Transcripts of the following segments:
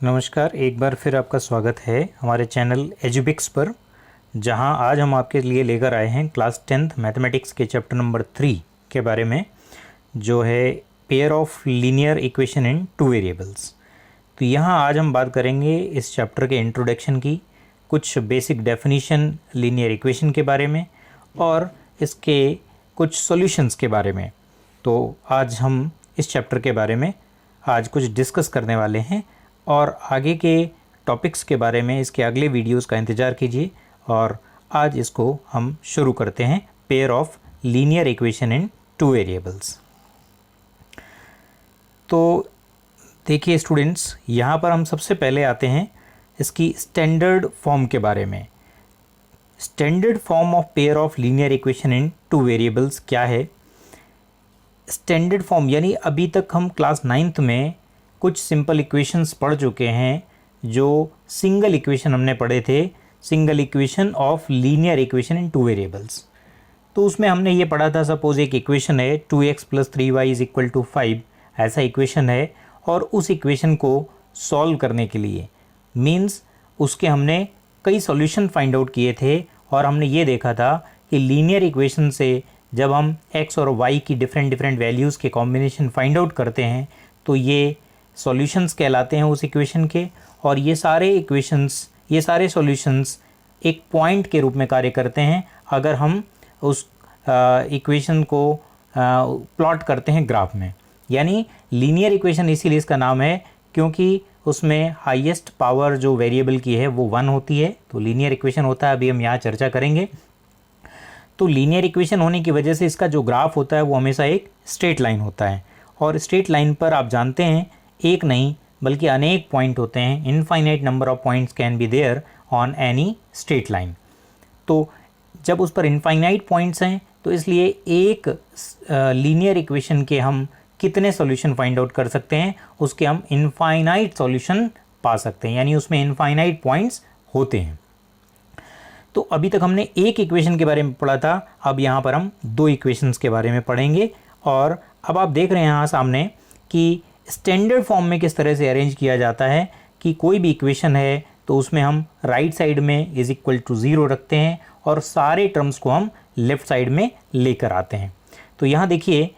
नमस्कार, एक बार फिर आपका स्वागत है हमारे चैनल एजुबिक्स पर, जहां आज हम आपके लिए लेकर आए हैं क्लास 10th मैथमेटिक्स के चैप्टर नंबर 3 के बारे में, जो है pair of linear equation in two variables. तो यहां आज हम बात करेंगे इस चैप्टर के इंट्रोडक्शन की, कुछ बेसिक डेफिनीशन लीनियर इक्वेशन के बारे में और इसके कुछ सॉल्यूशंस के बारे में। तो आज हम इस चैप्टर के बारे में आज कुछ डिस्कस करने वाले हैं और आगे के टॉपिक्स के बारे में इसके अगले वीडियोस का इंतज़ार कीजिए। और आज इसको हम शुरू करते हैं, pair of linear equation in two variables. तो देखिए स्टूडेंट्स, यहाँ पर हम सबसे पहले आते हैं इसकी स्टैंडर्ड फॉर्म के बारे में। Standard form of pair of linear equation in two variables क्या है? स्टैंडर्ड फॉर्म यानी अभी तक हम क्लास 9th में कुछ सिंपल इक्वेशंस पढ़ चुके हैं, जो सिंगल इक्वेशन हमने पढ़े थे, single equation of linear equation in two variables. तो उसमें हमने ये पढ़ा था, सपोज एक इक्वेशन है 2x + 3y = 5, ऐसा इक्वेशन है, और उस इक्वेशन को सॉल्व करने के लिए मीन्स उसके हमने कई सॉल्यूशन फाइंड आउट किए थे और हमने ये देखा था कि लीनियर इक्वेशन से जब हम x और y की डिफरेंट वैल्यूज़ के कॉम्बिनेशन फाइंड आउट करते हैं तो ये सॉल्यूशंस कहलाते हैं उस इक्वेशन के। और ये सारे सॉल्यूशंस एक पॉइंट के रूप में कार्य करते हैं अगर हम उस इक्वेशन को प्लॉट करते हैं ग्राफ में। यानी लीनियर इक्वेशन इसीलिए इसका नाम है क्योंकि उसमें हाईएस्ट पावर जो वेरिएबल की है वो 1 होती है, तो लीनियर इक्वेशन होता है। अभी हम यहाँ चर्चा करेंगे। तो लीनियर इक्वेशन होने की वजह से इसका जो ग्राफ होता है वो हमेशा एक स्ट्रेट लाइन होता है, और स्ट्रेट लाइन पर आप जानते हैं एक नहीं बल्कि अनेक पॉइंट होते हैं। Infinite number of points can be there on any straight line. तो जब उस पर इनफाइनाइट पॉइंट्स हैं तो इसलिए एक लीनियर इक्वेशन के हम कितने सॉल्यूशन फाइंड आउट कर सकते हैं, उसके हम इनफाइनाइट सॉल्यूशन पा सकते हैं, यानी उसमें इनफाइनाइट पॉइंट्स होते हैं। तो अभी तक हमने एक इक्वेशन के बारे में पढ़ा था, अब यहाँ पर हम दो इक्वेशंस के बारे में पढ़ेंगे। और अब आप देख रहे हैं यहाँ सामने कि स्टैंडर्ड फॉर्म में किस तरह से अरेंज किया जाता है कि कोई भी इक्वेशन है तो उसमें हम राइट साइड में =0 रखते हैं और सारे टर्म्स को हम लेफ्ट साइड में लेकर आते हैं। तो यहाँ देखिए,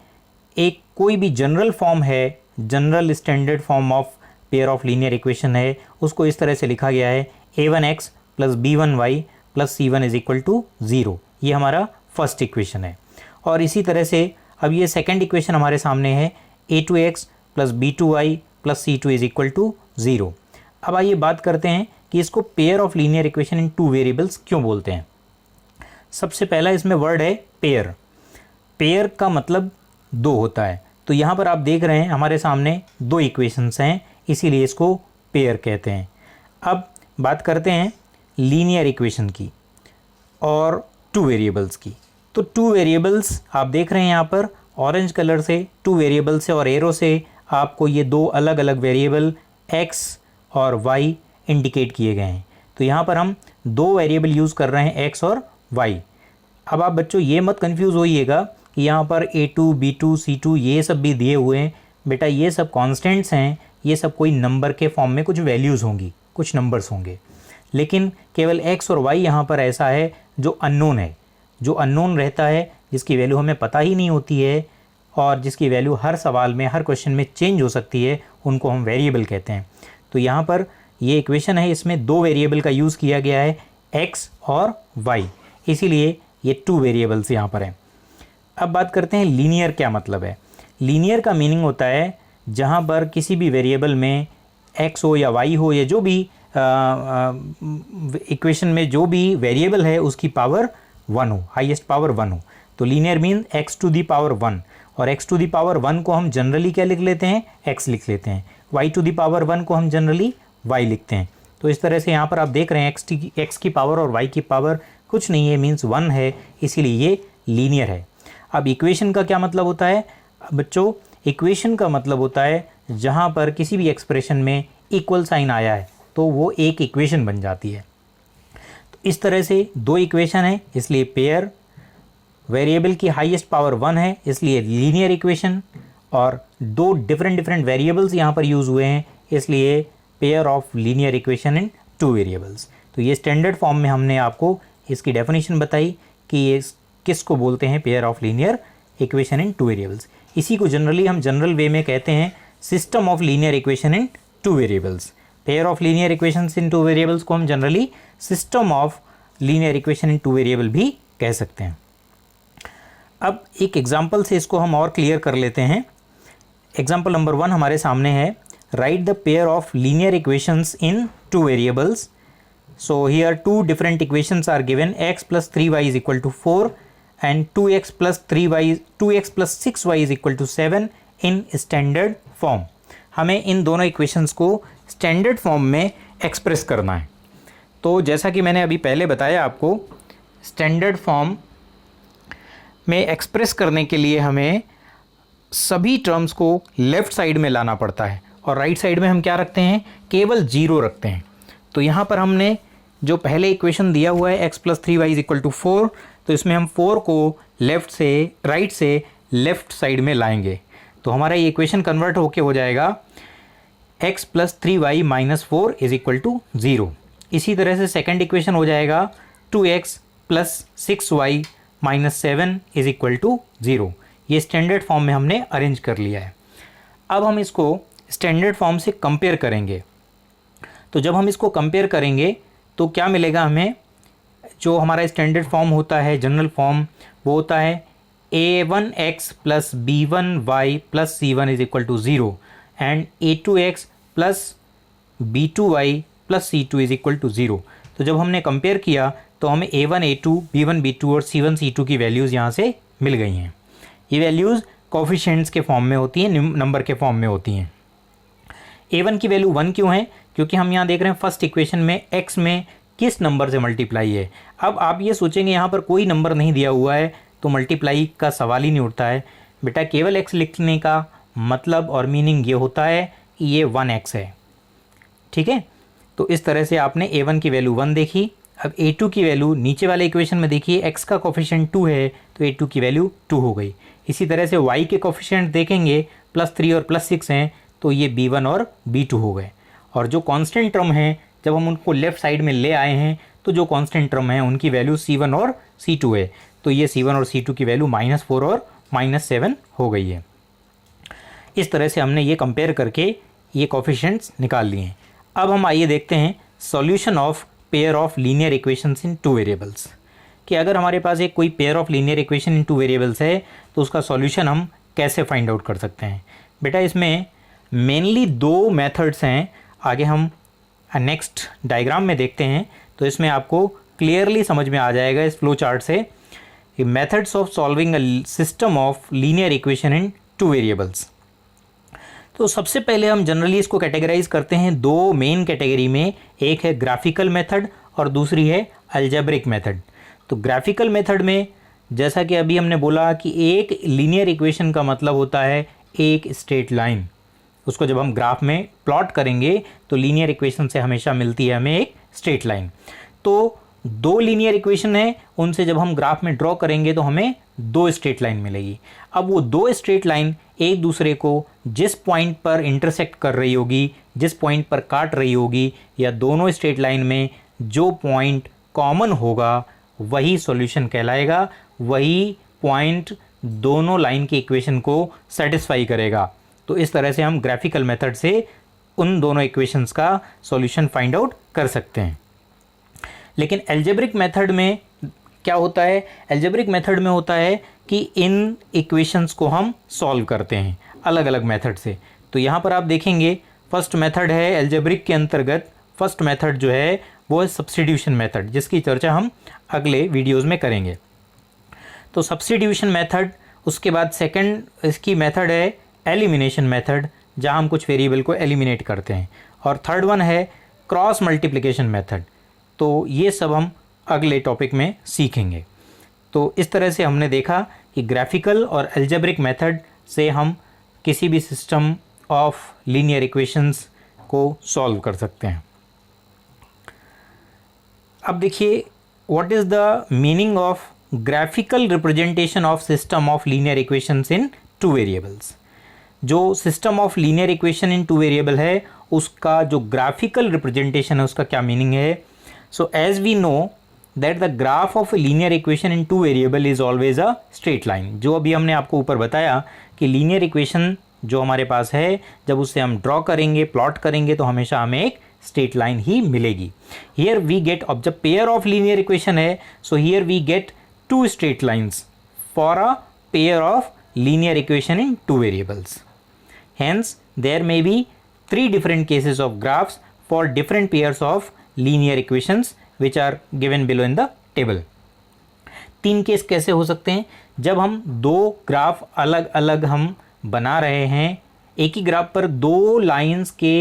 एक कोई भी जनरल फॉर्म है, general standard form of pair of linear equation है, उसको इस तरह से लिखा गया है a1x + b1y + c1 = 0। ये हमारा फर्स्ट इक्वेशन है। और इसी तरह से अब ये सेकंड इक्वेशन हमारे सामने है a2x + b2y + c2 = 0। अब आइए बात करते हैं कि इसको pair of linear equation in two variables क्यों बोलते हैं। सबसे पहला इसमें वर्ड है पेयर। पेयर का मतलब दो होता है। तो यहाँ पर आप देख रहे हैं हमारे सामने दो इक्वेशंस हैं, इसीलिए इसको पेयर कहते हैं। अब बात करते हैं लीनियर इक्वेशन की और टू वेरिएबल्स की। तो टू वेरिएबल्स आप देख रहे हैं यहाँ पर ऑरेंज कलर से, टू वेरिएबल्स से और एरो से आपको ये दो अलग अलग वेरिएबल x और y इंडिकेट किए गए हैं। तो यहाँ पर हम दो वेरिएबल यूज़ कर रहे हैं x और y। अब आप बच्चों ये मत कंफ्यूज होइएगा कि यहाँ पर a2, b2, c2 ये सब भी दिए हुए हैं। बेटा ये सब कॉन्स्टेंट्स हैं, ये सब कोई नंबर के फॉर्म में कुछ वैल्यूज़ होंगी, कुछ नंबर्स होंगे, लेकिन केवल x और y यहाँ पर ऐसा है जो अननोन है, जो अननोन रहता है, जिसकी वैल्यू हमें पता ही नहीं होती है और जिसकी वैल्यू हर सवाल में, हर क्वेश्चन में चेंज हो सकती है, उनको हम वेरिएबल कहते हैं। तो यहाँ पर ये इक्वेशन है, इसमें दो वेरिएबल का यूज़ किया गया है x और y, इसीलिए ये टू वेरिएबल्स यहाँ पर हैं। अब बात करते हैं लीनियर क्या मतलब है। लीनियर का मीनिंग होता है जहाँ पर किसी भी वेरिएबल में x हो या y हो या जो भी इक्वेशन में जो भी वेरिएबल है उसकी पावर 1 हो, हाईएस्ट पावर 1 हो। तो लीनियर मीन x⁴ और x⁴ को हम जनरली क्या लिख लेते हैं, x लिख लेते हैं। y⁴ को हम जनरली y लिखते हैं। तो इस तरह से यहाँ पर आप देख रहे हैं x की पावर और y की पावर कुछ नहीं है, मीन्स 1 है, इसीलिए ये लीनियर है। अब इक्वेशन का क्या मतलब होता है बच्चों? इक्वेशन का मतलब होता है जहाँ पर किसी भी एक्सप्रेशन में इक्वल साइन आया है तो वो एक इक्वेशन बन जाती है। तो इस तरह से दो इक्वेशन है, इसलिए पेयर। वेरिएबल की हाईएस्ट पावर 1 है, इसलिए लीनियर इक्वेशन। और दो डिफरेंट वेरिएबल्स यहाँ पर यूज़ हुए हैं, इसलिए pair of linear equation in two variables. तो ये स्टैंडर्ड फॉर्म में हमने आपको इसकी डेफिनेशन बताई कि ये किसको बोलते हैं pair of linear equation in two variables. इसी को जनरली हम जनरल वे में कहते हैं system of linear equation in two variables. Pair of linear equations in two variables को हम generally system of linear equation in two variable भी कह सकते हैं। अब एक एग्जांपल से इसको हम और क्लियर कर लेते हैं। एग्जांपल नंबर 1 हमारे सामने है, right the pair of linear equations in two variables. So here two different equations are given, x + 3y = 4 and 2x + 6y = 7 in standard form. हमें इन दोनों इक्वेशंस को स्टैंडर्ड फॉर्म में एक्सप्रेस करना है। तो जैसा कि मैंने अभी पहले बताया आपको, स्टैंडर्ड फॉर्म में एक्सप्रेस करने के लिए हमें सभी टर्म्स को लेफ़्ट साइड में लाना पड़ता है और राइट साइड में हम क्या रखते हैं, केवल 0 रखते हैं। तो यहाँ पर हमने जो पहले इक्वेशन दिया हुआ है x + 3y = 4, तो इसमें हम 4 को राइट से लेफ़्ट साइड में लाएंगे। तो हमारा ये इक्वेशन कन्वर्ट होके हो जाएगा x + 3y - 4 = 0। इसी तरह से सेकंड इक्वेशन हो जाएगा 2x + 6y - 7 = 0। ये स्टैंडर्ड फॉर्म में हमने अरेंज कर लिया है। अब हम इसको स्टैंडर्ड फॉर्म से कंपेयर करेंगे। तो जब हम इसको कंपेयर करेंगे तो क्या मिलेगा हमें, जो हमारा स्टैंडर्ड फॉर्म होता है, जनरल फॉर्म, वो होता है a1x + b1y + c1 = 0 and a2x + b2y + c2 = 0। तो जब हमने कंपेयर किया तो हमें a1 a2 b1 b2 और c1 c2 की वैल्यूज़ यहाँ से मिल गई हैं। ये वैल्यूज़ कोफिशिएंट्स के फॉर्म में होती हैं, नंबर के फॉर्म में होती हैं। a1 की वैल्यू 1 क्यों है, क्योंकि हम यहाँ देख रहे हैं फर्स्ट इक्वेशन में x में किस नंबर से मल्टीप्लाई है। अब आप ये सोचेंगे यहाँ पर कोई नंबर नहीं दिया हुआ है तो मल्टीप्लाई का सवाल ही नहीं उठता है। बेटा केवल x लिखने का मतलब और मीनिंग ये होता है कि ये 1x है, ठीक है। तो इस तरह से आपने a1 की वैल्यू 1 देखी। अब a2 की वैल्यू नीचे वाले इक्वेशन में देखिए, x का कोफिशिएंट 2 है तो a2 की वैल्यू 2 हो गई। इसी तरह से y के कोफिशिएंट देखेंगे, +3 और +6 हैं तो ये b1 और b2 हो गए। और जो कांस्टेंट टर्म हैं, जब हम उनको लेफ़्ट साइड में ले आए हैं तो जो कांस्टेंट टर्म हैं उनकी वैल्यू c1 और c2 है। तो ये c1 और c2 की वैल्यू -4 और -7 हो गई है। इस तरह से हमने ये कंपेयर करके ये कोफिशिएंट्स निकाल लिए हैं। अब हम आइए देखते हैं solution of pair of linear equations in two variables, कि अगर हमारे पास एक कोई pair of linear equation in two variables है तो उसका सॉल्यूशन हम कैसे फाइंड आउट कर सकते हैं। बेटा इसमें मेनली 2 मेथड्स हैं, आगे हम नेक्स्ट डायग्राम में देखते हैं तो इसमें आपको क्लियरली समझ में आ जाएगा इस फ्लो चार्ट से, methods of solving a system of linear equation in two variables. तो सबसे पहले हम जनरली इसको कैटेगराइज करते हैं 2 मेन कैटेगरी में, एक है ग्राफिकल मेथड और दूसरी है अलजेब्रिक मेथड। तो ग्राफिकल मेथड में जैसा कि अभी हमने बोला कि एक लीनियर इक्वेशन का मतलब होता है एक स्ट्रेट लाइन। उसको जब हम ग्राफ में प्लॉट करेंगे तो लीनियर इक्वेशन से हमेशा मिलती है हमें एक स्ट्रेट लाइन। तो 2 लीनियर इक्वेशन है, उनसे जब हम ग्राफ में ड्रॉ करेंगे तो हमें 2 स्ट्रेट लाइन मिलेगी। अब वो 2 स्ट्रेट लाइन एक दूसरे को जिस पॉइंट पर इंटरसेक्ट कर रही होगी, जिस पॉइंट पर काट रही होगी, या दोनों स्ट्रेट लाइन में जो पॉइंट कॉमन होगा वही सॉल्यूशन कहलाएगा, वही पॉइंट दोनों लाइन की इक्वेशन को सेटिस्फाई करेगा। तो इस तरह से हम ग्राफिकल मेथड से उन दोनों इक्वेशंस का सॉल्यूशन फाइंड आउट कर सकते हैं। लेकिन अलजेब्रिक मेथड में क्या होता है, अलजेब्रिक मेथड में होता है कि इन इक्वेशंस को हम सॉल्व करते हैं अलग अलग मेथड से। तो यहाँ पर आप देखेंगे फर्स्ट मेथड है अलजेब्रिक के अंतर्गत, फर्स्ट मेथड जो है वो है सब्स्टिट्यूशन मेथड, जिसकी चर्चा हम अगले वीडियोज़ में करेंगे। तो सब्स्टिट्यूशन मेथड, उसके बाद सेकंड इसकी मेथड है एलिमिनेशन मेथड, जहाँ हम कुछ वेरिएबल को एलिमिनेट करते हैं, और थर्ड वन है क्रॉस मल्टीप्लिकेशन मेथड। तो ये सब हम अगले टॉपिक में सीखेंगे। तो इस तरह से हमने देखा कि ग्राफिकल और अलजेब्रिक मेथड से हम किसी भी सिस्टम ऑफ लीनियर इक्वेशंस को सॉल्व कर सकते हैं। अब देखिए what is the meaning of graphical representation of system of linear equations in two variables. जो system of linear equation in two variable है उसका जो ग्राफिकल रिप्रेजेंटेशन है उसका क्या मीनिंग है। So as we know that the graph of a linear equation in 2 variable is always a straight line. जो अभी हमने आपको ऊपर बताया कि लीनियर इक्वेशन जो हमारे पास है जब उससे हम ड्रॉ करेंगे, प्लॉट करेंगे, तो हमेशा हमें एक स्ट्रेट लाइन ही मिलेगी। हियर वी गेट, अब जब पेयर ऑफ लीनियर इक्वेशन है, so here we get 2 straight lines for a pair of linear equation in 2 variables. Hence, there may be 3 different cases of graphs for different pairs of linear equations which are given below in the table. 3 case कैसे हो सकते हैं? जब हम 2 graph अलग अलग हम बना रहे हैं, एक ही ग्राफ पर 2 लाइंस के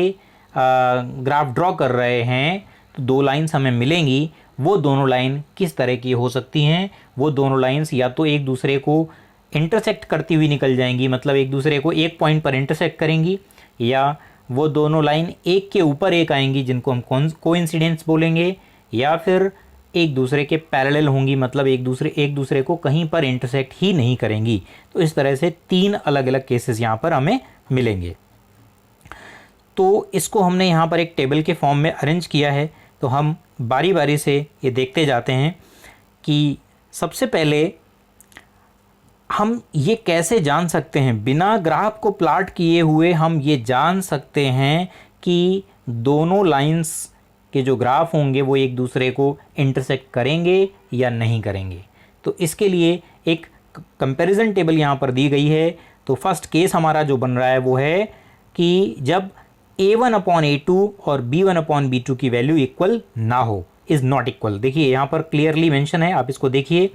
ग्राफ ड्रॉ कर रहे हैं, तो 2 लाइंस हमें मिलेंगी। वो दोनों लाइन किस तरह की हो सकती हैं? वो दोनों लाइंस या तो एक दूसरे को इंटरसेक्ट करती हुई निकल जाएंगी, मतलब एक दूसरे को एक पॉइंट पर इंटरसेक्ट करेंगी, या वो दोनों लाइन एक के ऊपर एक आएंगी जिनको हम कोइंसिडेंस बोलेंगे, या फिर एक दूसरे के पैरेलल होंगी, मतलब एक दूसरे को कहीं पर इंटरसेक्ट ही नहीं करेंगी। तो इस तरह से 3 अलग अलग केसेस यहाँ पर हमें मिलेंगे। तो इसको हमने यहाँ पर एक टेबल के फॉर्म में अरेंज किया है। तो हम बारी बारी से ये देखते जाते हैं कि सबसे पहले हम ये कैसे जान सकते हैं, बिना ग्राफ को प्लॉट किए हुए हम ये जान सकते हैं कि दोनों लाइंस के जो ग्राफ होंगे वो एक दूसरे को इंटरसेक्ट करेंगे या नहीं करेंगे। तो इसके लिए एक कंपैरिजन टेबल यहाँ पर दी गई है। तो फर्स्ट केस हमारा जो बन रहा है वो है कि जब a1/a2 और b1/b2 की वैल्यू इक्वल ना हो, इज़ नॉट इक्वल। देखिए यहाँ पर क्लियरली मेंशन है, आप इसको देखिए,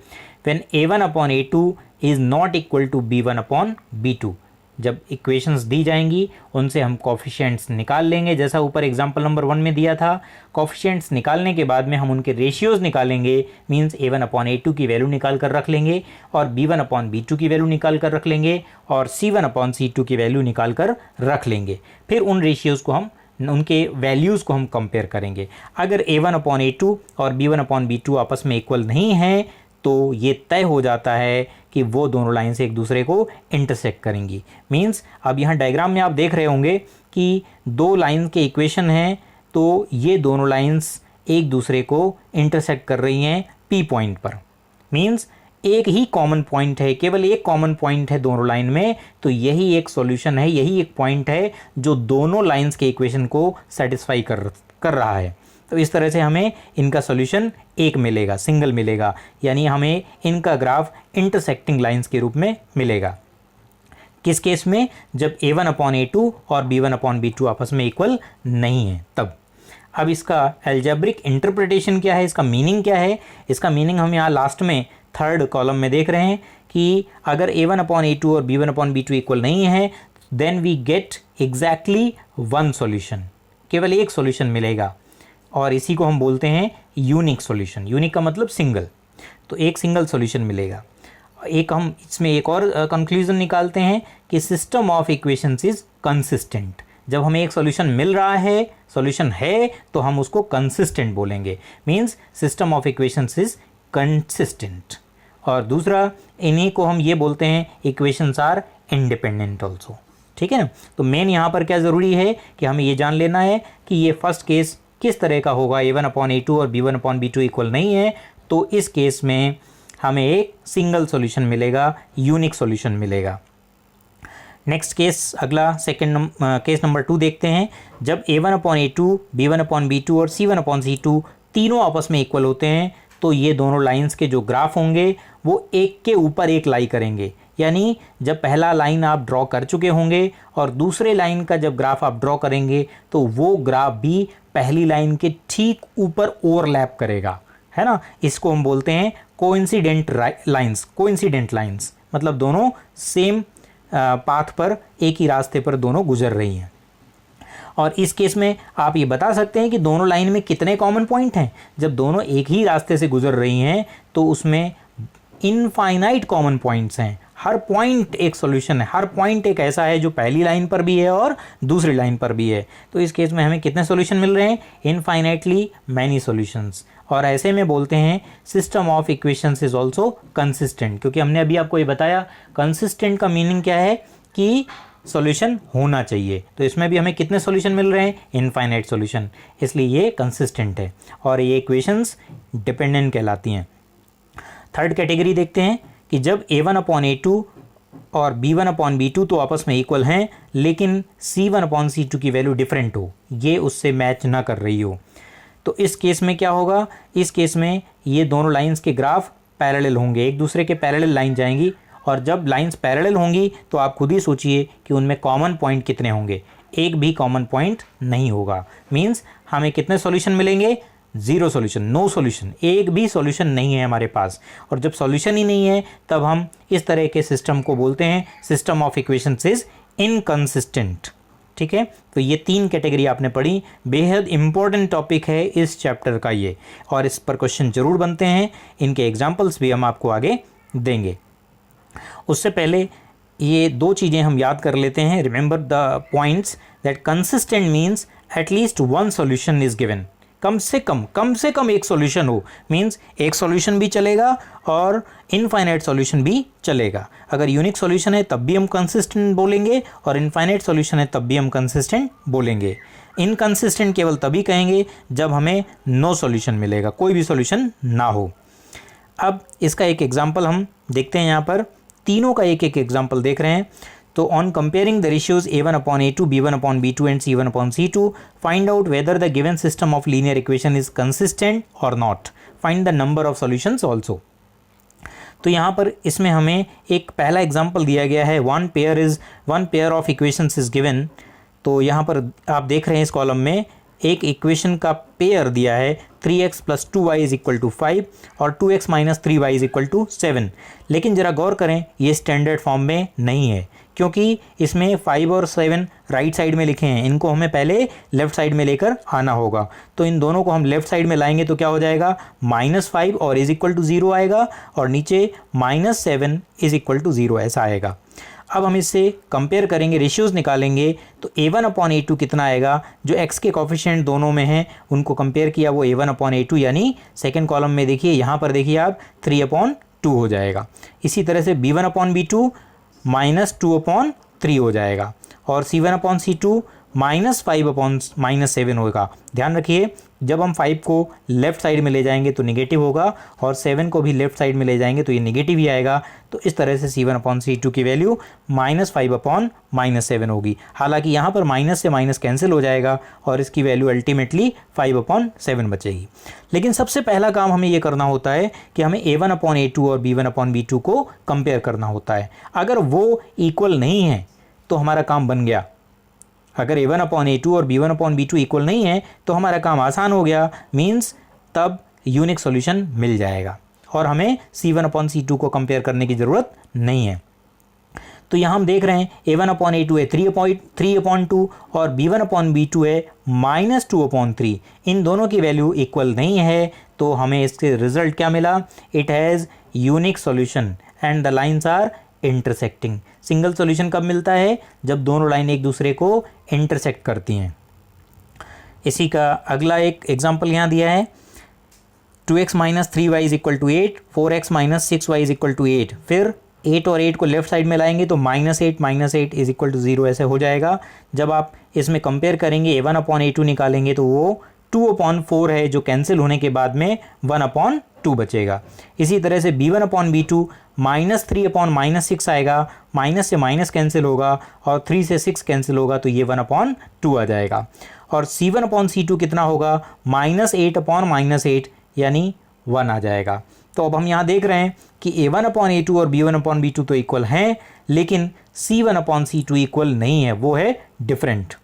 when a1/a2 is not equal to b1/b2। जब इक्वेशंस दी जाएंगी उनसे हम कोफिशिएंट्स निकाल लेंगे, जैसा ऊपर एग्जांपल नंबर 1 में दिया था। कोफिशिएंट्स निकालने के बाद में हम उनके रेशियोज़ निकालेंगे, मींस a1/a2 की वैल्यू निकाल कर रख लेंगे और b1/b2 की वैल्यू निकाल कर रख लेंगे और c1/c2 की वैल्यू निकाल कर रख लेंगे। फिर उन रेशियोज़ को हम, उनके वैल्यूज़ को हम कंपेयर करेंगे। अगर a1/a2 और b1/b2 आपस में इक्वल नहीं है तो ये तय हो जाता है कि वो दोनों लाइन्स एक दूसरे को इंटरसेक्ट करेंगी। मींस अब यहाँ डायग्राम में आप देख रहे होंगे कि 2 लाइन के इक्वेशन हैं, तो ये दोनों लाइन्स एक दूसरे को इंटरसेक्ट कर रही हैं P पॉइंट पर। मींस एक ही कॉमन पॉइंट है, केवल एक कॉमन पॉइंट है दोनों लाइन में, तो यही एक सॉल्यूशन है, यही एक पॉइंट है जो दोनों लाइन्स के इक्वेशन को सेटिस्फाई कर रहा है। तो इस तरह से हमें इनका सॉल्यूशन एक मिलेगा, सिंगल मिलेगा, यानी हमें इनका ग्राफ इंटरसेक्टिंग लाइंस के रूप में मिलेगा। किस केस में? जब a1/a2 और b1/b2 आपस में इक्वल नहीं है तब। अब इसका एल्जेब्रिक इंटरप्रिटेशन क्या है, इसका मीनिंग क्या है? इसका मीनिंग हम यहाँ लास्ट में 3rd कॉलम में देख रहे हैं कि अगर a1/a2 और b1/b2 इक्वल नहीं है, then we get exactly 1 solution, केवल एक सॉल्यूशन मिलेगा, और इसी को हम बोलते हैं यूनिक सॉल्यूशन। यूनिक का मतलब सिंगल, तो एक सिंगल सॉल्यूशन मिलेगा। एक हम इसमें एक और कंक्लूजन निकालते हैं कि system of equations is consistent. जब हमें एक सॉल्यूशन मिल रहा है, सॉल्यूशन है, तो हम उसको कंसिस्टेंट बोलेंगे, means system of equations is consistent. और दूसरा, इन्हीं को हम ये बोलते हैं इक्वेशंस आर इंडिपेंडेंट ऑल्सो। ठीक है ना? तो मेन यहाँ पर क्या ज़रूरी है कि हमें ये जान लेना है कि ये फर्स्ट केस किस तरह का होगा। a1/a2 और b1/b2 इक्वल नहीं है, तो इस केस में हमें एक सिंगल सॉल्यूशन मिलेगा, यूनिक सॉल्यूशन मिलेगा। नेक्स्ट केस, अगला सेकंड केस नंबर 2 देखते हैं। जब a1/a2, b1/b2 और c1/c2 तीनों आपस में इक्वल होते हैं, तो ये दोनों लाइंस के जो ग्राफ होंगे वो एक के ऊपर एक लाई करेंगे। यानी जब पहला लाइन आप ड्रॉ कर चुके होंगे और दूसरे लाइन का जब ग्राफ आप ड्रॉ करेंगे तो वो ग्राफ भी पहली लाइन के ठीक ऊपर ओवरलैप करेगा, है ना? इसको हम बोलते हैं कोइंसिडेंट लाइंस। कोइंसिडेंट लाइंस मतलब दोनों सेम पाथ पर, एक ही रास्ते पर दोनों गुजर रही हैं। और इस केस में आप ये बता सकते हैं कि दोनों लाइन में कितने कॉमन पॉइंट हैं। जब दोनों एक ही रास्ते से गुजर रही हैं तो उसमें इनफाइनाइट कॉमन पॉइंट्स हैं। हर पॉइंट एक सॉल्यूशन है, हर पॉइंट एक ऐसा है जो पहली लाइन पर भी है और दूसरी लाइन पर भी है। तो इस केस में हमें कितने सॉल्यूशन मिल रहे हैं? Infinitely many solutions. और ऐसे में बोलते हैं system of equations is also consistent, क्योंकि हमने अभी आपको ये बताया कंसिस्टेंट का मीनिंग क्या है कि सॉल्यूशन होना चाहिए। तो इसमें भी हमें कितने सॉल्यूशन मिल रहे हैं, इनफाइनाइट सॉल्यूशन, इसलिए ये कंसिस्टेंट है और ये इक्वेशंस डिपेंडेंट कहलाती हैं। थर्ड कैटेगरी देखते हैं कि जब a1/a2 और b1/b2 तो आपस में इक्वल हैं लेकिन c1/c2 की वैल्यू डिफरेंट हो, ये उससे मैच ना कर रही हो। तो इस केस में क्या होगा, इस केस में ये दोनों लाइंस के ग्राफ पैरेलल होंगे, एक दूसरे के पैरेलल लाइन जाएंगी और जब लाइंस पैरेलल होंगी तो आप खुद ही सोचिए कि उनमें कॉमन पॉइंट कितने होंगे, एक भी कॉमन पॉइंट नहीं होगा। मीन्स हमें कितने सॉल्यूशन मिलेंगे, जीरो सॉल्यूशन, नो सॉल्यूशन, एक भी सॉल्यूशन नहीं है हमारे पास। और जब सॉल्यूशन ही नहीं है तब हम इस तरह के सिस्टम को बोलते हैं system of equations is inconsistent. ठीक है, तो ये तीन कैटेगरी आपने पढ़ी, बेहद इंपॉर्टेंट टॉपिक है इस चैप्टर का ये, और इस पर क्वेश्चन जरूर बनते हैं, इनके एग्जाम्पल्स भी हम आपको आगे देंगे। उससे पहले ये दो चीज़ें हम याद कर लेते हैं। Remember the points that consistent means at least one solution is given, कम से कम एक सॉल्यूशन हो, मीन्स एक सॉल्यूशन भी चलेगा और इनफाइनाइट सॉल्यूशन भी चलेगा। अगर यूनिक सॉल्यूशन है तब भी हम कंसिस्टेंट बोलेंगे और इनफाइनाइट सॉल्यूशन है तब भी हम कंसिस्टेंट बोलेंगे। इनकंसिस्टेंट केवल तभी कहेंगे जब हमें नो सॉल्यूशन मिलेगा, कोई भी सॉल्यूशन ना हो। अब इसका एक एग्जाम्पल हम देखते हैं, यहाँ पर तीनों का एक एक एग्जाम्पल देख रहे हैं। तो on comparing the ratios a1/a2, b1/b2 and c1/c2, find out whether the given system of linear equation is consistent और not, find the number of solutions also. तो यहाँ पर इसमें हमें एक पहला एग्जाम्पल दिया गया है, one pair of equations is given. तो यहाँ पर आप देख रहे हैं इस कॉलम में एक इक्वेशन का पेयर दिया है 3x + 2y = 5 और 2x - 3y = 7। लेकिन ज़रा गौर करें, ये स्टैंडर्ड फॉर्म में नहीं है क्योंकि इसमें 5 और 7 राइट साइड में लिखे हैं, इनको हमें पहले लेफ़्ट साइड में लेकर आना होगा। तो इन दोनों को हम लेफ़्ट साइड में लाएंगे तो क्या हो जाएगा, -5 और = 0 आएगा और नीचे -7 = 0 ऐसा आएगा। अब हम इससे कंपेयर करेंगे, रेशियोज़ निकालेंगे तो a1/a2 कितना आएगा, जो x के कोफिशिएंट दोनों में हैं उनको कंपेयर किया वो a1/a2, यानी सेकेंड कॉलम में देखिए, यहाँ पर देखिए आप 3/2 हो जाएगा। इसी तरह से b1/b2 -2/3 हो जाएगा और c1/c2 -5/-7 होगा। ध्यान रखिए, जब हम 5 को लेफ़्ट साइड में ले जाएंगे तो निगेटिव होगा और 7 को भी लेफ़्ट साइड में ले जाएंगे तो ये निगेटिव ही आएगा। तो इस तरह से c1/c2 की वैल्यू -5/-7 होगी। हालांकि यहाँ पर माइनस से माइनस कैंसिल हो जाएगा और इसकी वैल्यू अल्टीमेटली 5/7 बचेगी। लेकिन सबसे पहला काम हमें ये करना होता है कि हमें a1/a2 और b1/b2 को कंपेयर करना होता है। अगर वो इक्वल नहीं है तो हमारा काम बन गया। अगर a1/a2 और b1/b2 इक्वल नहीं है तो हमारा काम आसान हो गया, मीन्स तब यूनिक सॉल्यूशन मिल जाएगा और हमें c1/c2 को कंपेयर करने की ज़रूरत नहीं है। तो यहाँ हम देख रहे हैं a1/a2 है 3/2 और b1/b2 है -2/3। इन दोनों की वैल्यू इक्वल नहीं है तो हमें इसके रिजल्ट क्या मिला, it has unique solution and the lines are intersecting. Single solution कब मिलता है, जब दोनों लाइन एक दूसरे को इंटरसेक्ट करती हैं। इसी का अगला एक एग्जांपल यहाँ दिया है, 2x - 3y = 8, 4x - 6y = 8। फिर 8 और 8 को लेफ्ट साइड में लाएंगे तो -8 = 0 ऐसे हो जाएगा। जब आप इसमें कंपेयर करेंगे a1/a2 निकालेंगे तो वो 2/4 है, जो कैंसिल होने के बाद में 1/2 बचेगा। इसी तरह से b1/b2 -3/-6 आएगा, माइनस से माइनस कैंसिल होगा और 3 से 6 कैंसिल होगा तो ये 1/2 आ जाएगा। और c1/c2 कितना होगा, -8/-8 यानी 1 आ जाएगा। तो अब हम यहाँ देख रहे हैं कि a1/a2 और b1/b2 तो इक्वल हैं, लेकिन c1/c2 इक्वल नहीं है, वो है डिफरेंट।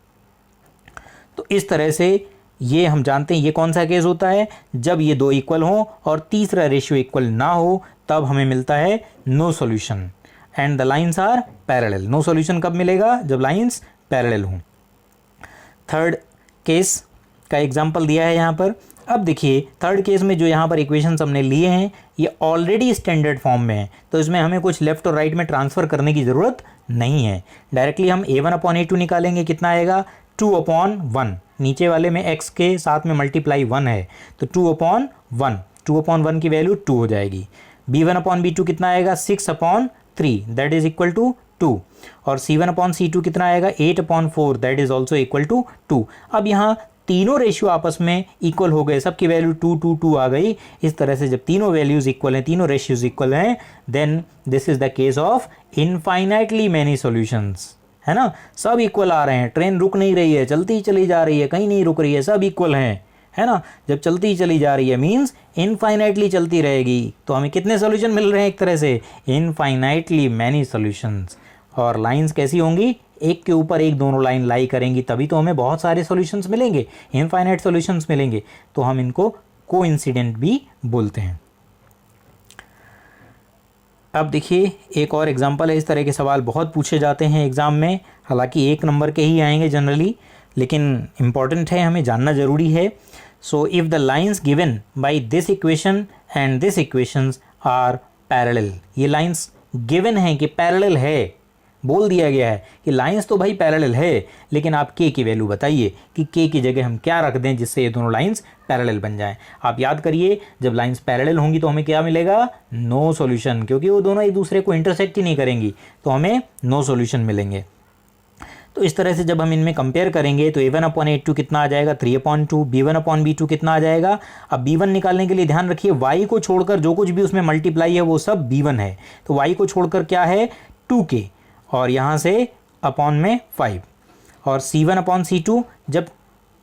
तो इस तरह से ये हम जानते हैं ये कौन सा केस होता है, जब ये दो इक्वल हों और तीसरा रेशियो इक्वल ना हो तब हमें मिलता है no solution and the lines are parallel. No solution कब मिलेगा, जब लाइंस पैरेलल हों। थर्ड केस का एग्जांपल दिया है यहाँ पर। अब देखिए थर्ड केस में जो यहाँ पर इक्वेशंस हमने लिए हैं ये ऑलरेडी स्टैंडर्ड फॉर्म में है, तो इसमें हमें कुछ लेफ्ट और राइट में ट्रांसफ़र करने की ज़रूरत नहीं है। डायरेक्टली हम a1/a2 निकालेंगे, कितना आएगा 2/1। नीचे वाले में x के साथ में मल्टीप्लाई 1 है तो 2/1 की वैल्यू 2 हो जाएगी। b1/b2 कितना आएगा 6/3, दैट इज इक्वल टू 2 और C1/C2 कितना आएगा 8/4 that is also equal to 2। अब यहाँ तीनों रेशियो आपस में इक्वल हो गए, सबकी वैल्यू 2 2 2 आ गई। इस तरह से जब तीनों वैल्यूज इक्वल हैं, तीनों रेशियोज इक्वल हैं, then this is the case of infinitely many solutions, है ना। सब इक्वल आ रहे हैं, ट्रेन रुक नहीं रही है, चलती ही चली जा रही है, कहीं नहीं रुक रही है, सब इक्वल हैं, है ना। जब चलती ही चली जा रही है मीन्स इनफाइनाइटली चलती रहेगी, तो हमें कितने सॉल्यूशन मिल रहे हैं, एक तरह से इनफाइनाइटली मैनी सॉल्यूशंस। और लाइंस कैसी होंगी, एक के ऊपर एक दोनों लाइन लाई करेंगी, तभी तो हमें बहुत सारे सॉल्यूशंस मिलेंगे, इनफाइनाइट सॉल्यूशंस मिलेंगे, तो हम इनको कोइंसिडेंट भी बोलते हैं। अब देखिए एक और एग्जांपल है, इस तरह के सवाल बहुत पूछे जाते हैं एग्ज़ाम में, हालांकि 1 नंबर के ही आएंगे जनरली, लेकिन इम्पॉर्टेंट है, हमें जानना ज़रूरी है। So if the lines given by this equation and this equations are parallel, ये लाइंस गिवन है कि पैरेलल है, बोल दिया गया है कि लाइंस तो भाई पैरेलल है, लेकिन आप के की वैल्यू बताइए कि के की जगह हम क्या रख दें जिससे ये दोनों लाइंस पैरेलल बन जाएं। आप याद करिए जब लाइंस पैरेलल होंगी तो हमें क्या मिलेगा, नो सॉल्यूशन, क्योंकि वो दोनों एक दूसरे को इंटरसेक्ट ही नहीं करेंगी, तो हमें नो सॉल्यूशन मिलेंगे। तो इस तरह से जब हम इनमें कंपेयर करेंगे तो a1/a2 कितना आ जाएगा 3/2, b1/b2 कितना आ जाएगा। अब b1 निकालने के लिए ध्यान रखिए y को छोड़कर जो कुछ भी उसमें मल्टीप्लाई है वो सब b1 है, तो y को छोड़कर क्या है 2k और यहाँ से अपॉन में 5, और C1/C2, जब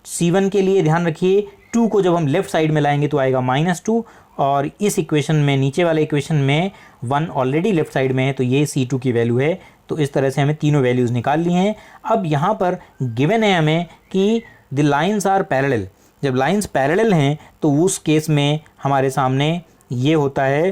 C1 के लिए ध्यान रखिए 2 को जब हम लेफ्ट साइड में लाएंगे तो आएगा -2, और इस इक्वेशन में नीचे वाले इक्वेशन में 1 ऑलरेडी लेफ्ट साइड में है तो ये C2 की वैल्यू है। तो इस तरह से हमें तीनों वैल्यूज़ निकाल ली हैं। अब यहाँ पर गिवन है हमें कि द लाइंस आर पैरेलल, जब लाइंस पैरेलल हैं तो उस केस में हमारे सामने ये होता है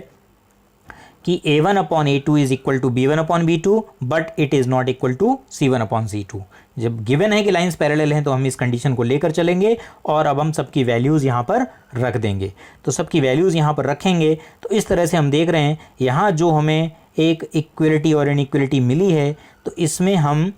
कि a1/a2 is equal to b1/b2 but it is not equal to c1/c2। जब गिवन है कि लाइंस पैरेलल हैं तो हम इस कंडीशन को लेकर चलेंगे और अब हम सबकी वैल्यूज़ यहाँ पर रख देंगे। तो सबकी वैल्यूज़ यहाँ पर रखेंगे तो इस तरह से हम देख रहे हैं यहाँ जो हमें एक इक्वलिटी और इनइक्वलिटी मिली है, तो इसमें हम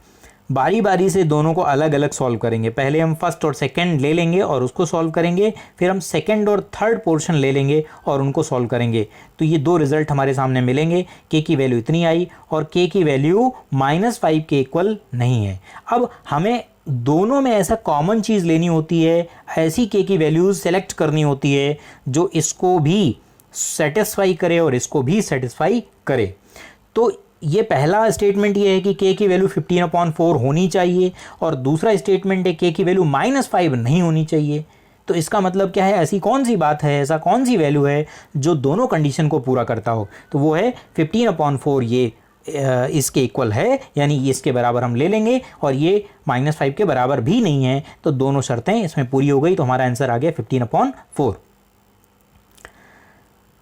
बारी बारी से दोनों को अलग अलग सॉल्व करेंगे। पहले हम फर्स्ट और सेकंड ले लेंगे और उसको सॉल्व करेंगे, फिर हम सेकंड और थर्ड पोर्शन ले लेंगे और उनको सॉल्व करेंगे। तो ये दो रिजल्ट हमारे सामने मिलेंगे, के की वैल्यू इतनी आई और के की वैल्यू -5 के इक्वल नहीं है। अब हमें दोनों में ऐसा कॉमन चीज़ लेनी होती है, ऐसी के की वैल्यूज़ सेलेक्ट करनी होती है जो इसको भी सेटिस्फाई करे और इसको भी सेटिस्फाई करे। तो ये पहला स्टेटमेंट ये है कि के की वैल्यू 15/4 होनी चाहिए और दूसरा स्टेटमेंट है के की वैल्यू -5 नहीं होनी चाहिए। तो इसका मतलब क्या है, ऐसी कौन सी बात है, ऐसा कौन सी वैल्यू है जो दोनों कंडीशन को पूरा करता हो, तो वो है 15/4 ये इसके इक्वल है, यानी इसके बराबर हम ले लेंगे और ये -5 के बराबर भी नहीं है, तो दोनों शर्तें इसमें पूरी हो गई, तो हमारा आंसर आ गया 15/4।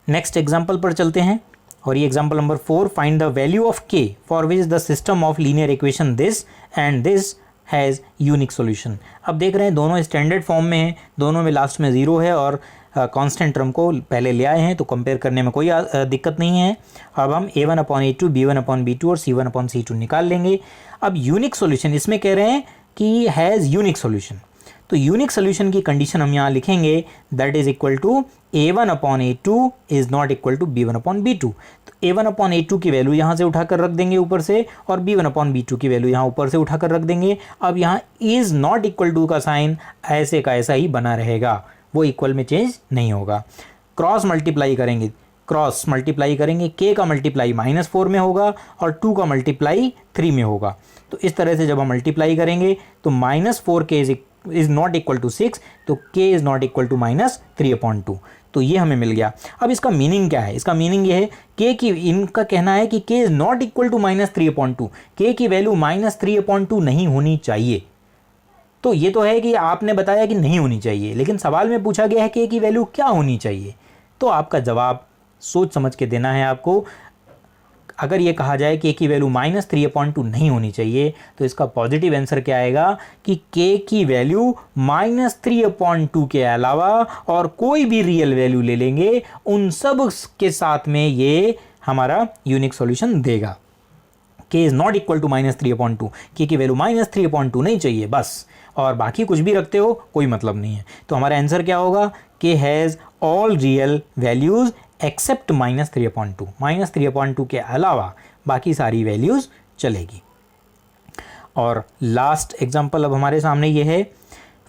नेक्स्ट एग्जाम्पल पर चलते हैं और ये example number 4, find the value of k for which the system of linear equation this and this has unique solution. अब देख रहे हैं दोनों स्टैंडर्ड फॉर्म में हैं, दोनों में लास्ट में 0 है और कांस्टेंट टर्म को पहले ले आए हैं, तो कंपेयर करने में कोई दिक्कत नहीं है। अब हम a1/a2, b1/b2 और c1/c2 निकाल लेंगे। अब यूनिक सॉल्यूशन इसमें कह रहे हैं कि हैज़ यूनिक सॉल्यूशन, तो यूनिक सोल्यूशन की कंडीशन हम यहाँ लिखेंगे that is equal to a1/a2 is not equal to b1/b2। तो a1/a2 की वैल्यू यहाँ से उठाकर रख देंगे ऊपर से और b1/b2 की वैल्यू यहाँ ऊपर से उठाकर रख देंगे। अब यहाँ इज नॉट इक्वल टू का साइन ऐसे का ऐसा ही बना रहेगा, वो इक्वल में चेंज नहीं होगा। क्रॉस मल्टीप्लाई करेंगे, के का मल्टीप्लाई -4 में होगा और 2 का मल्टीप्लाई 3 में होगा। तो इस तरह से जब हम मल्टीप्लाई करेंगे तो -4k is not equal to 6, तो k is not equal to -3/2। तो ये हमें मिल गया। अब इसका मीनिंग क्या है, इसका मीनिंग ये है k की, इनका कहना है कि k is not equal to -3/2, k की वैल्यू -3/2 नहीं होनी चाहिए। तो ये तो है कि आपने बताया कि नहीं होनी चाहिए, लेकिन सवाल में पूछा गया है k की वैल्यू क्या होनी चाहिए, तो आपका जवाब सोच समझ के देना है आपको। अगर ये कहा जाए k की वैल्यू -3/2 नहीं होनी चाहिए, तो इसका पॉजिटिव आंसर क्या आएगा कि k की वैल्यू -3/2 के अलावा और कोई भी रियल वैल्यू ले लेंगे, उन सब के साथ में ये हमारा यूनिक सॉल्यूशन देगा। k is not equal to -3/2, k की वैल्यू -3/2 नहीं चाहिए बस, और बाकी कुछ भी रखते हो कोई मतलब नहीं है। तो हमारा आंसर क्या होगा, k has all real values except -3/2, -3/2 के अलावा बाकी सारी वैल्यूज़ चलेगी। और लास्ट एग्जांपल अब हमारे सामने ये है,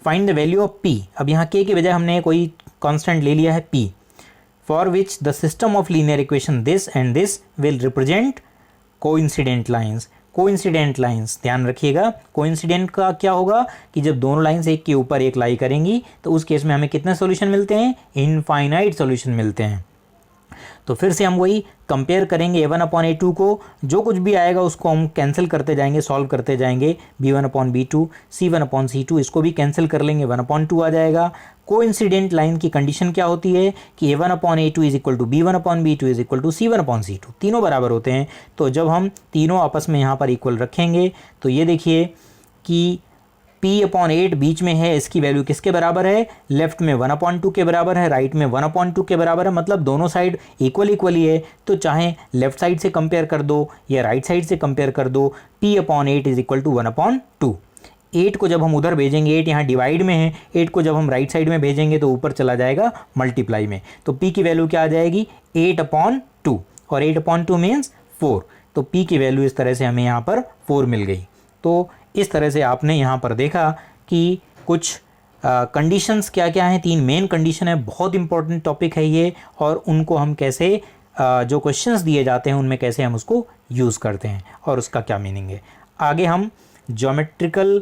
find the value of p। अब यहाँ k के बजाय हमने कोई कांस्टेंट ले लिया है p, for which the system of linear equation this and this will represent coincident lines. Coincident lines ध्यान रखिएगा, कोइंसिडेंट का क्या होगा कि जब दोनों लाइंस एक के ऊपर एक लाई करेंगी तो उस केस में हमें कितने सॉल्यूशन मिलते हैं, इनफाइनाइट सॉल्यूशन मिलते हैं। तो फिर से हम वही कंपेयर करेंगे a1/a2 को, जो कुछ भी आएगा उसको हम कैंसिल करते जाएंगे, सॉल्व करते जाएंगे। b1/b2, c1/c2 इसको भी कैंसिल कर लेंगे, 1/2 आ जाएगा। कोइंसिडेंट लाइन की कंडीशन क्या होती है कि a1/a2 is equal to b1/b2 is equal to c1/c2, तीनों बराबर होते हैं। तो जब हम तीनों आपस में यहाँ पर इक्वल रखेंगे तो ये देखिए कि p/8 बीच में है, इसकी वैल्यू किसके बराबर है, लेफ्ट में 1/2 के बराबर है, राइट में 1/2 के बराबर है, मतलब दोनों साइड इक्वल ही है। तो चाहे लेफ्ट साइड से कंपेयर कर दो या राइट साइड से कंपेयर कर दो, p/8 इज इक्वल टू 1/2। 8 को जब हम उधर भेजेंगे, 8 यहाँ डिवाइड में है, 8 को जब हम राइट साइड में भेजेंगे तो ऊपर चला जाएगा मल्टीप्लाई में। तो p की वैल्यू क्या आ जाएगी, 8/2, और 8/2 मीन्स 4। तो p की वैल्यू इस तरह से हमें यहाँ पर 4 मिल गई। तो इस तरह से आपने यहाँ पर देखा कि कुछ कंडीशंस क्या क्या हैं, 3 मेन कंडीशन है, बहुत इंपॉर्टेंट टॉपिक है ये, और उनको हम कैसे जो क्वेश्चंस दिए जाते हैं उनमें कैसे हम उसको यूज़ करते हैं और उसका क्या मीनिंग है। आगे हम ज्योमेट्रिकल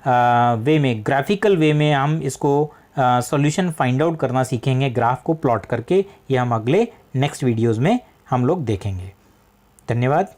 वे में, ग्राफिकल वे में हम इसको सॉल्यूशन फाइंड आउट करना सीखेंगे, ग्राफ को प्लॉट करके। ये हम अगले नेक्स्ट वीडियोज़ में हम लोग देखेंगे। धन्यवाद।